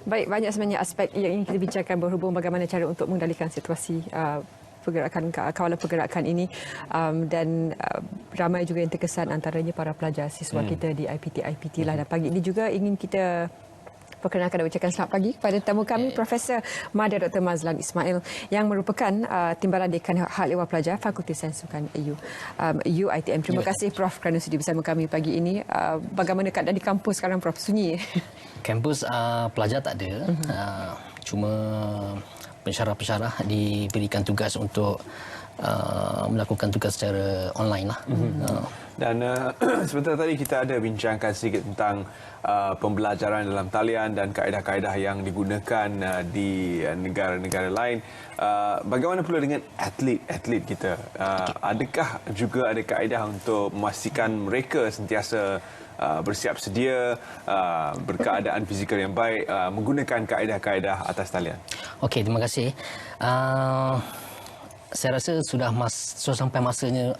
Baik, banyak sebenarnya aspek yang ingin kita bincangkan berhubung bagaimana cara untuk mengendalikan situasi pergerakan kawalan pergerakan ini dan ramai juga yang terkesan antaranya para pelajar siswa kita di IPT lah. Dan pagi ini juga ingin kita perkenalkan dan ucapkan selamat pagi kepada tetamu kami Profesor Madya Dr. Mazlan Ismail yang merupakan Timbalan Dekan Hal Ehwal Pelajar Fakulti Sains Sukan UiTM. Terima kasih Prof kerana sudi bersama kami pagi ini. Bagaimana keadaan di kampus sekarang Prof? Sunyi? Kampus pelajar tak ada. Cuma pensyarah-pensyarah diberikan tugas untuk melakukan tugas secara online lah. Dan sebentar tadi kita ada bincangkan sedikit tentang pembelajaran dalam talian dan kaedah-kaedah yang digunakan di negara-negara lain. Bagaimana pula dengan atlet-atlet kita? Adakah juga ada kaedah untuk memastikan mereka sentiasa bersiap sedia, berkeadaan fizikal yang baik, menggunakan kaedah-kaedah atas talian? Okey, terima kasih. Saya rasa sudah sampai masanya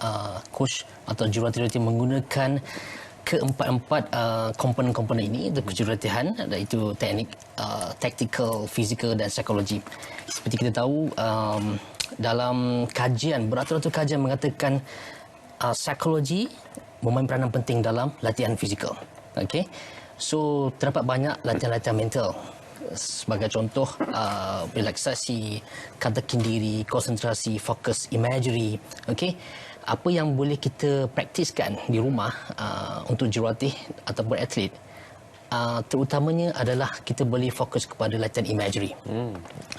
coach atau jurulatih menggunakan keempat-empat komponen-komponen ini untuk kejurulatihan, iaitu teknik, tactical, fizikal dan psikologi. Seperti kita tahu, dalam kajian, beratur-atur kajian mengatakan psikologi memain peranan penting dalam latihan fizikal. Okey. So terdapat banyak latihan-latihan mental. Sebagai contoh, relaksasi, katakan diri, konsentrasi, fokus, imagery. Okey. Apa yang boleh kita praktiskan di rumah untuk jurulatih ataupun atlet, terutamanya adalah kita boleh fokus kepada latihan imagery.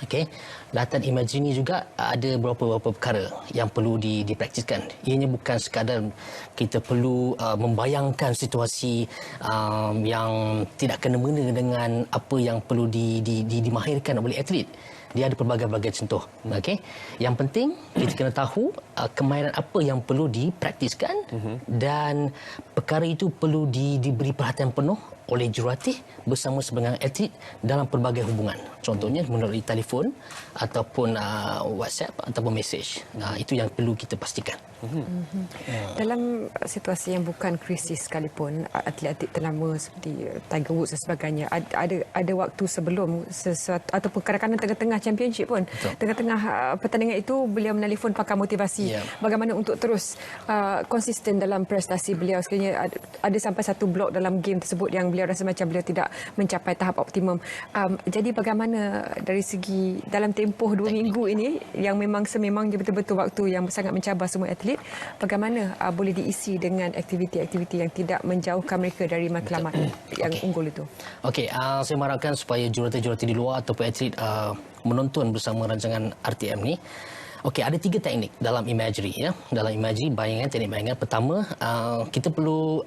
Okey. Latihan imagery ini juga ada beberapa perkara yang perlu dipraktiskan. Ianya bukan sekadar kita perlu membayangkan situasi yang tidak kena-mengena dengan apa yang perlu dimahirkan oleh atlet. Dia ada pelbagai-bagai contoh. Okey. Yang penting kita kena tahu kemahiran apa yang perlu dipraktiskan dan perkara itu perlu diberi perhatian penuh oleh jurulatih bersama sebahagian atlet dalam pelbagai hubungan. Contohnya melalui telefon ataupun WhatsApp ataupun mesej. Itu yang perlu kita pastikan. Dalam situasi yang bukan krisis sekalipun, atlet-atlet ternama seperti Tiger Woods dan sebagainya, ada waktu sebelum sesuatu ataupun kadang-kadang tengah-tengah championship pun, tengah-tengah pertandingan itu beliau menelefon pakar motivasi bagaimana untuk terus konsisten dalam prestasi beliau. Sekiranya ada sampai satu blok dalam game tersebut yang beliau rasa macam beliau tidak mencapai tahap optimum. Jadi bagaimana dari segi dalam tempoh 2 minggu ini yang memang sememangnya betul-betul waktu yang sangat mencabar semua atlet, bagaimana boleh diisi dengan aktiviti-aktiviti yang tidak menjauhkan mereka dari matlamat yang unggul itu? Okey, saya mengharapkan supaya jurulatih-jurulatih di luar ataupun atlet menonton bersama rancangan RTM ni. Okey, ada 3 teknik dalam imagery ya. Dalam imagery, teknik bayangan. Pertama, kita perlu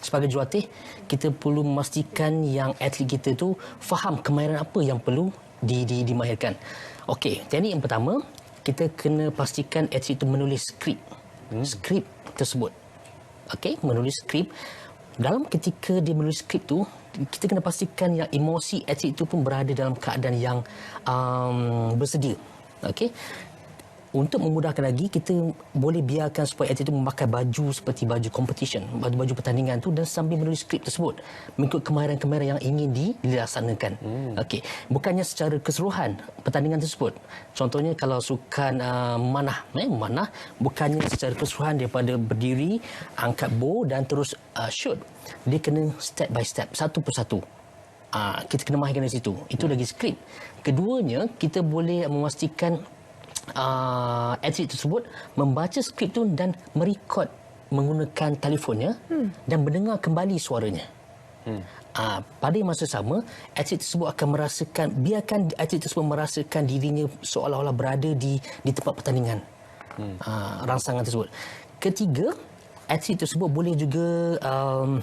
sebagai jurulatih, kita perlu memastikan yang atlet kita tu faham kemahiran apa yang perlu dimahirkan. Okey, teknik yang pertama, kita kena pastikan atlet itu menulis skrip tersebut. Okey, menulis skrip. Dalam ketika dia menulis skrip tu, kita kena pastikan yang emosi atlet itu pun berada dalam keadaan yang bersedia. Okey. Untuk memudahkan lagi, kita boleh biarkan supaya atlet itu memakai baju seperti baju competition, baju pertandingan tu, dan sambil menulis skrip tersebut mengikut kemahiran-kemahiran yang ingin dilaksanakan. Okey, bukannya secara keseluruhan pertandingan tersebut. Contohnya kalau sukan memanah, bukannya secara keseluruhan daripada berdiri, angkat bow dan terus shoot. Dia kena step by step, satu persatu. Kita kena mahirkan dari situ. Itu lagi skrip. Keduanya, kita boleh memastikan atlet tersebut membaca skrip itu dan merekod menggunakan telefonnya dan mendengar kembali suaranya. Pada masa sama, atlet tersebut akan merasakan, biarkan atlet tersebut merasakan dirinya seolah-olah berada di tempat pertandingan, rangsangan tersebut. Ketiga, atlet tersebut boleh juga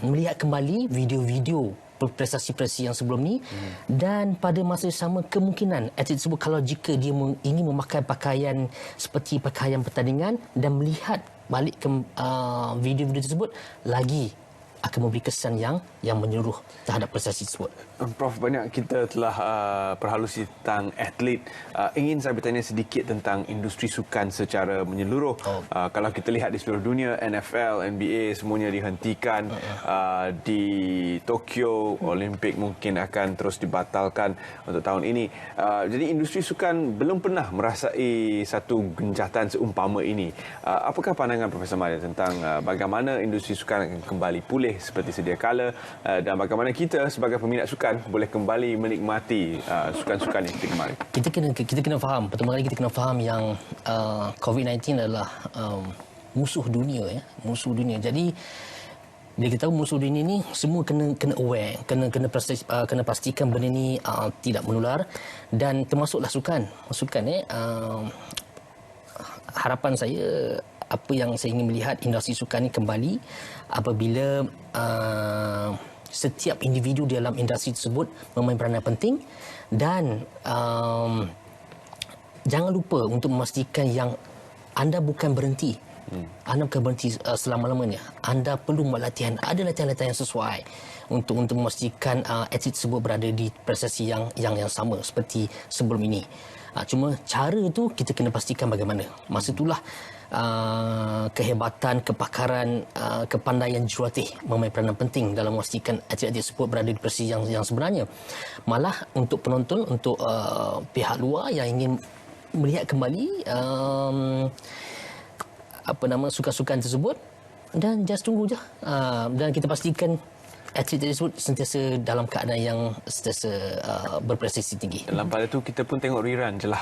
melihat kembali video-video prestasi-prestasi yang sebelum ni, dan pada masa yang sama kemungkinan atlet tersebut kalau jika dia ingin memakai pakaian seperti pakaian pertandingan dan melihat balik ke video-video tersebut, lagi akan memberi kesan yang menyeluruh terhadap prestasi tersebut. Prof, banyak kita telah perhalusi tentang atlet. Ingin saya bertanya sedikit tentang industri sukan secara menyeluruh. Kalau kita lihat di seluruh dunia, NFL, NBA semuanya dihentikan. Di Tokyo, Olimpik mungkin akan terus dibatalkan untuk tahun ini. Jadi industri sukan belum pernah merasai satu genjatan seumpama ini. Apakah pandangan Profesor Maria tentang bagaimana industri sukan akan kembali pulih seperti sedia kala dan bagaimana kita sebagai peminat sukan boleh kembali menikmati sukan-sukan yang kita gemari? Kita kena faham, pertama kali kita kena faham yang COVID-19 adalah musuh dunia, ya, musuh dunia. Jadi bila kita tahu musuh dunia ni, semua kena aware, kena pastikan benda ni tidak menular, dan termasuklah sukan. Harapan saya, apa yang saya ingin melihat industri sukan ini kembali apabila setiap individu dalam industri tersebut memain peranan penting, dan jangan lupa untuk memastikan yang anda bukan berhenti. Anda bukan berhenti selama-lamanya. Anda perlu buat latihan. Ada latihan-latihan yang sesuai untuk memastikan atlet tersebut berada di prestasi yang sama seperti sebelum ini. Cuma cara itu kita kena pastikan bagaimana. Masa itulah kehebatan, kepakaran, kepandaian jurulatih memain peranan penting dalam memastikan atlet-atlet tersebut berada di prestasi yang sebenarnya. Malah untuk penonton, untuk pihak luar yang ingin melihat kembali sukan-sukan tersebut, dan just tunggu je, dan kita pastikan atlet tersebut sentiasa dalam keadaan yang sentiasa berprestasi tinggi. Dalam pada itu kita pun tengok rerun je lah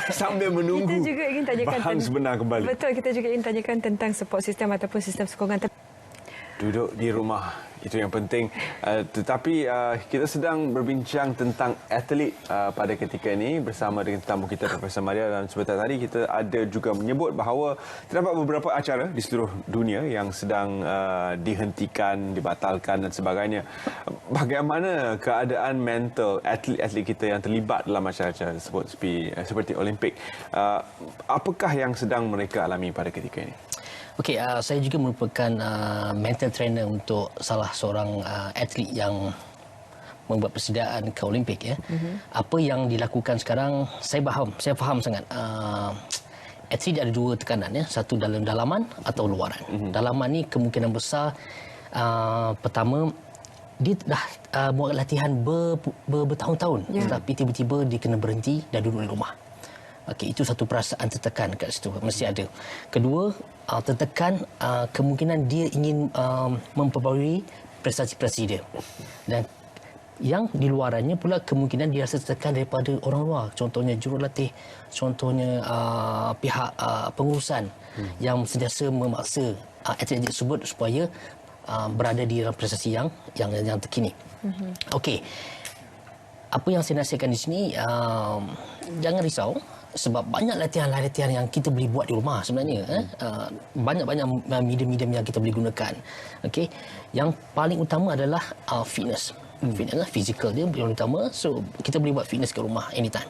sambil menunggu kita juga ingin tanyakan bahan sebenar kembali. Betul, kita juga ingin tanyakan tentang support system ataupun sistem sokongan. Duduk di rumah, itu yang penting. Tetapi kita sedang berbincang tentang atlet pada ketika ini bersama dengan tetamu kita Profesor Maria, dan sebentar tadi kita ada juga menyebut bahawa terdapat beberapa acara di seluruh dunia yang sedang dihentikan, dibatalkan dan sebagainya. Bagaimana keadaan mental atlet-atlet kita yang terlibat dalam acara-acara tersebut seperti Olimpik? Apakah yang sedang mereka alami pada ketika ini? Okey, saya juga merupakan mental trainer untuk salah seorang atlet yang membuat persediaan ke Olimpik, ya. Apa yang dilakukan sekarang, saya faham sangat. Atlet ada dua tekanan, ya. Satu dalam dalaman atau luaran. Dalaman ni kemungkinan besar pertama dia dah buat latihan bertahun-tahun, tetapi tiba-tiba dia kena berhenti dan duduk di rumah. Okey, itu satu perasaan tertekan kat situ, mesti ada. Kedua, tertekan kemungkinan dia ingin memperbarui prestasi-prestasi dia. Dan yang di luarannya pula kemungkinan dia rasa tertekan daripada orang luar. Contohnya jurulatih, contohnya pihak pengurusan yang sentiasa memaksa atlet tersebut supaya berada di dalam prestasi yang terkini. Okey. Apa yang saya nasihatkan di sini, jangan risau, sebab banyak latihan yang kita boleh buat di rumah sebenarnya. Banyak-banyak medium-medium yang kita boleh gunakan. Okey, yang paling utama adalah fitness. Fitness, physical dia paling utama. So kita boleh buat fitness kat rumah anytime,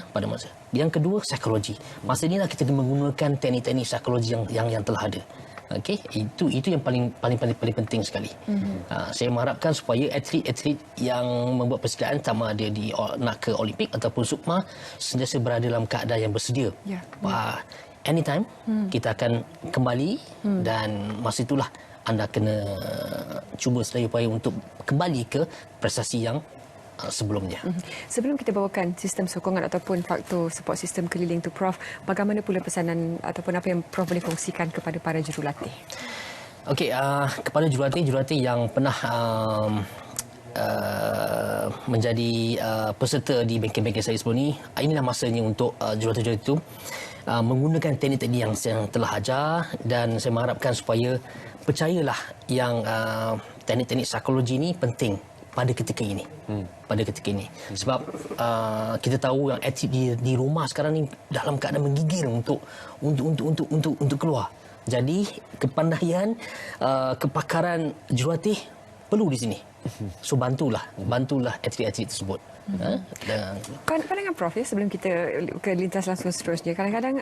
pada masa. Yang kedua, psikologi. Masa inilah kita menggunakan teknik-teknik psikologi yang telah ada. Okey, itu yang paling penting sekali. Saya mengharapkan supaya atlet-atlet yang membuat persediaan, sama ada nak ke Olimpik ataupun Sukma, sentiasa berada dalam keadaan yang bersedia. Anytime kita akan kembali, dan masa itulah anda kena cuba sedaya upaya untuk kembali ke prestasi yang sebelumnya. Sebelum kita bawakan sistem sokongan ataupun faktor support system keliling tu, Prof, bagaimana pula pesanan ataupun apa yang Prof boleh kongsikan kepada para jurulatih? Okey, kepada jurulatih yang pernah menjadi peserta di bengkel-bengkel saya sebelum ni, inilah masanya untuk jurulatih-jurulatih itu menggunakan teknik-teknik yang telah ajar, dan saya mengharapkan supaya percayalah yang teknik-teknik psikologi ini penting pada ketika ini. Sebab kita tahu yang atlet di rumah sekarang ni dalam keadaan menggigil untuk keluar. Jadi kepandaian, kepakaran jurulatih perlu di sini. So bantulah atlet-atlet tersebut. Dan Pandangan Prof ya, sebelum kita ke lintas langsung seterusnya, kadang-kadang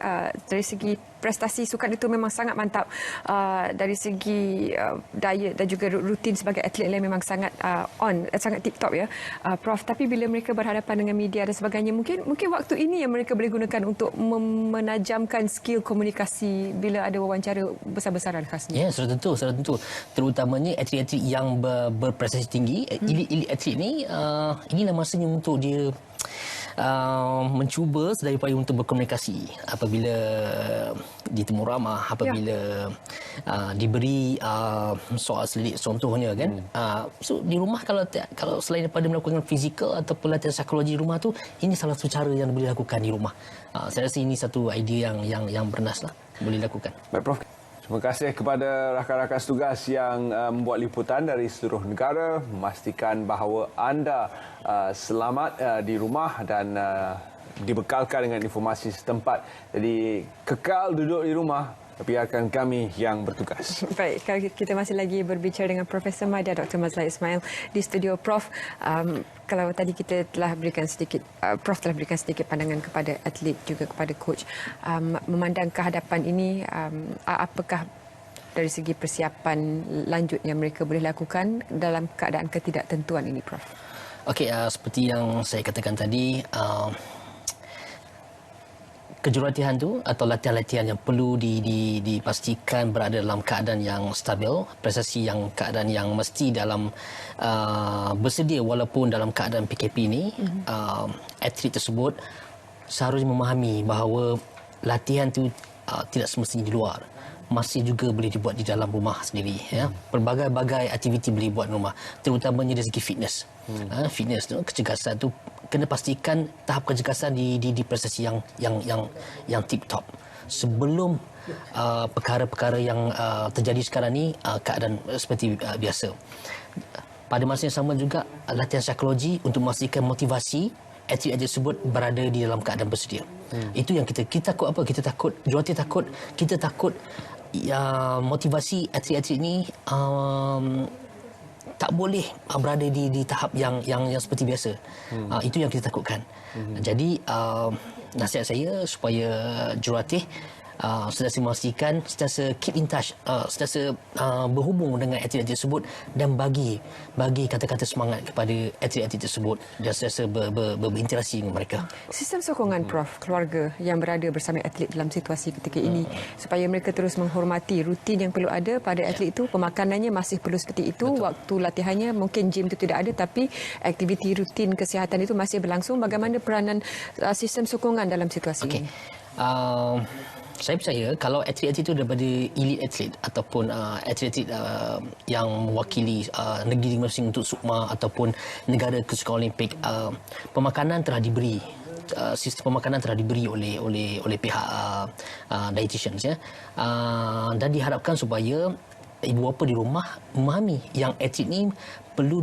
dari segi prestasi sukan itu memang sangat mantap, dari segi diet dan juga rutin sebagai atlet lain memang sangat sangat tip-top ya, Prof. Tapi bila mereka berhadapan dengan media dan sebagainya, mungkin waktu ini yang mereka boleh gunakan untuk menajamkan skill komunikasi bila ada wawancara besar-besaran khasnya. ya, sudah tentu. Terutamanya atlet-atlet yang berprestasi tinggi, elit atlet ni, inilah masanya untuk dia mencuba sedaya upaya untuk berkomunikasi apabila ditemu ramah, apabila diberi soal selit contohnya kan. So di rumah kalau selain daripada melakukan fizikal ataupun latihan psikologi di rumah tu, ini salah satu cara yang boleh dilakukan di rumah. Saya rasa ini satu idea yang bernas lah boleh dilakukan. Baik, Prof. Terima kasih kepada rakan-rakan setugas yang membuat liputan dari seluruh negara, memastikan bahawa anda selamat di rumah dan dibekalkan dengan informasi setempat. Jadi kekal duduk di rumah, biarkan kami yang bertugas. Baik, kalau kita masih lagi berbicara dengan Profesor Madya Dr. Mazlan Ismail di studio, Prof. Kalau tadi kita telah berikan sedikit, Prof telah berikan sedikit pandangan kepada atlet juga kepada coach, memandang kehadapan ini, apakah dari segi persiapan lanjut yang mereka boleh lakukan dalam keadaan ketidaktentuan ini, Prof? Okey, seperti yang saya katakan tadi, kejurutihan tu atau latihan-latihan yang perlu dipastikan berada dalam keadaan yang stabil, prestasi yang keadaan yang mesti dalam bersedia walaupun dalam keadaan PKP ini, atlet tersebut seharusnya memahami bahawa latihan tu tidak semestinya di luar, masih juga boleh dibuat di dalam rumah sendiri ya. Pelbagai-bagai aktiviti boleh buat di rumah, terutamanya dari segi fitness. Fitness tu, kecergasan tu kena pastikan tahap kecergasan di prestasi yang tip top sebelum perkara-perkara yang terjadi sekarang ni keadaan seperti biasa. Pada masa yang sama juga latihan psikologi untuk memastikan motivasi atlet-atlet tersebut berada di dalam keadaan bersedia. Itu yang kita takut apa? Kita takut, jurulatih takut, kita takut motivasi atlet-atlet ni tak boleh berada di tahap yang seperti biasa. Itu yang kita takutkan. Jadi nasihat saya supaya jurulatih sentiasa memastikan, sentiasa keep in touch, sentiasa berhubung dengan atlet-atlet tersebut dan bagi kata-kata semangat kepada atlet-atlet tersebut dan sentiasa berinteraksi dengan mereka. Sistem sokongan, Prof, keluarga yang berada bersama atlet dalam situasi ketika ini supaya mereka terus menghormati rutin yang perlu ada pada atlet itu, pemakanannya masih perlu seperti itu. Betul. Waktu latihannya mungkin gym itu tidak ada, tapi aktiviti rutin kesihatan itu masih berlangsung. Bagaimana peranan sistem sokongan dalam situasi ini? Saya percaya kalau atlet-atlet itu daripada elite atlet ataupun atlet-atlet yang mewakili negeri masing-masing untuk SUKMA ataupun negara ke Sukan Olimpik, pemakanan telah diberi, sistem pemakanan telah diberi oleh pihak dietitians ya, dan diharapkan supaya ibu bapa di rumah memahami yang atlet ni perlu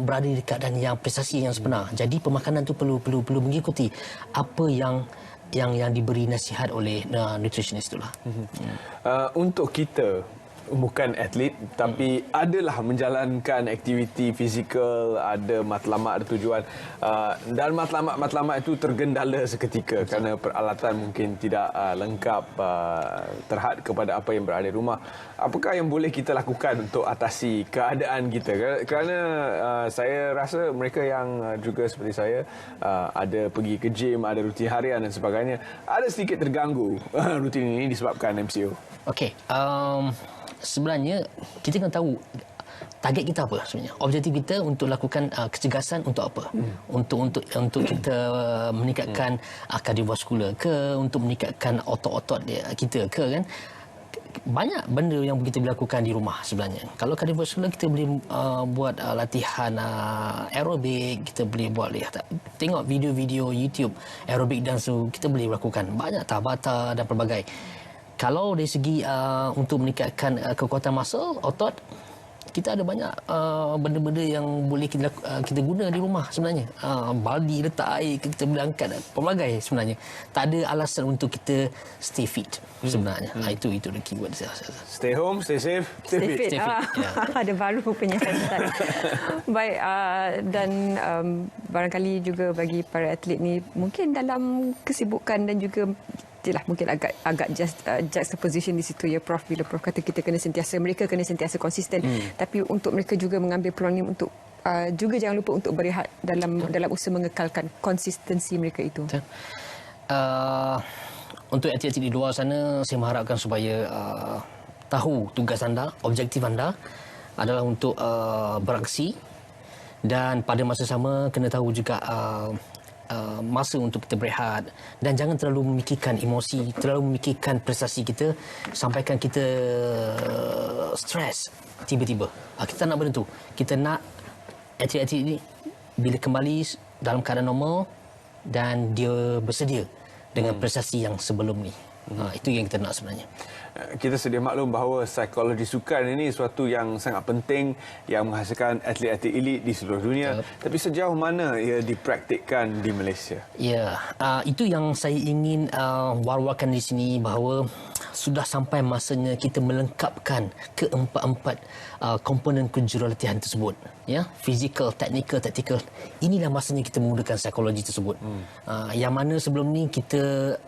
berada di keadaan yang prestasi yang sebenar. Jadi pemakanan tu perlu mengikuti apa yang diberi nasihat oleh nutritionist itulah. Untuk kita bukan atlet tapi adalah menjalankan aktiviti fizikal, ada matlamat, ada tujuan, dan matlamat itu tergendala seketika kerana peralatan mungkin tidak lengkap, terhad kepada apa yang berada di rumah. Apakah yang boleh kita lakukan untuk atasi keadaan kita? Kerana saya rasa mereka yang juga seperti saya ada pergi ke gym, ada rutin harian dan sebagainya, ada sedikit terganggu rutin ini disebabkan MCO. Okey, sebenarnya kita kena tahu target kita apa sebenarnya. Objektif kita untuk lakukan kecergasan untuk apa? Untuk kita meningkatkan kardiovaskular ke, untuk meningkatkan otot-otot kita ke kan? Banyak benda yang kita boleh lakukan di rumah sebenarnya. Kalau kardiovaskular kita boleh buat latihan aerobik, kita boleh buat tengok video-video YouTube aerobik dan kita boleh lakukan banyak tabata dan pelbagai. Kalau dari segi untuk meningkatkan kekuatan muscle otot, kita ada banyak benda-benda yang boleh kita guna di rumah sebenarnya. Baldi letak air, kita boleh angkat pelbagai sebenarnya. Tak ada alasan untuk kita stay fit sebenarnya. Itu the keyword saya rasa. Stay home, stay safe, Stay fit. Stay fit, ya. Ada baru penyiasatan. Baik, dan barangkali juga bagi para atlet ni mungkin dalam kesibukan dan juga jelah mungkin agak juxtaposition di situ ya Prof, bila Prof kata mereka kena sentiasa konsisten, tapi untuk mereka juga mengambil peluang ini untuk juga jangan lupa untuk berehat dalam usaha mengekalkan konsistensi mereka itu. Untuk atlet-atlet di luar sana, saya mengharapkan supaya tahu tugas anda, objektif anda adalah untuk beraksi, dan pada masa sama kena tahu juga masa untuk kita berehat, dan jangan terlalu memikirkan emosi, terlalu memikirkan prestasi kita sampaikan kita stres tiba-tiba. Kita nak benda tu. Kita nak atlet-atlet ini bila kembali dalam keadaan normal dan dia bersedia dengan prestasi yang sebelum ni. Itu yang kita nak sebenarnya. Kita sedia maklum bahawa psikologi sukan ini suatu yang sangat penting yang menghasilkan atlet-atlet elit di seluruh dunia. Tapi sejauh mana ia dipraktikkan di Malaysia? Ya, itu yang saya ingin war-warkan di sini, bahawa sudah sampai masanya kita melengkapkan keempat-empat komponen kejurulatihan tersebut. Ya, fizikal, teknikal, taktikal. Inilah masanya kita menggunakan psikologi tersebut. Yang mana sebelum ni kita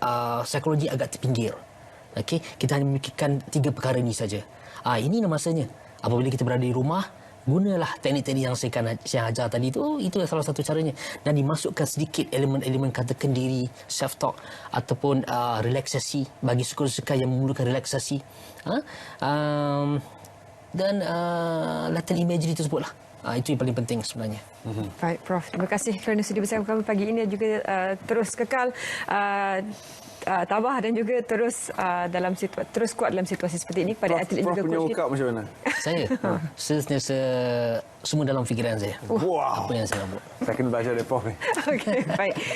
psikologi agak terpinggir. Okey, kita hanya memikirkan 3 perkara ini saja. Inilah masanya. Apabila kita berada di rumah, gunalah teknik-teknik yang saya ajar tadi tu. Itu salah satu caranya. Dan dimasukkan sedikit elemen-elemen katakan diri, self-talk ataupun relaksasi bagi suka-suka yang memerlukan relaksasi. Dan latihan imagery tersebutlah. Itu yang paling penting sebenarnya. Baik, Prof. Terima kasih kerana sudi bersama kami pagi ini, dan juga terus kekal tabah dan juga terus terus kuat dalam situasi seperti ini kepada atlet Prof juga punya coach. workout macam mana? Saya sentiasa semua dalam fikiran saya. Wow. Apa yang saya nak buat. Saya kena belajar dari Prof ni. Okey, baik.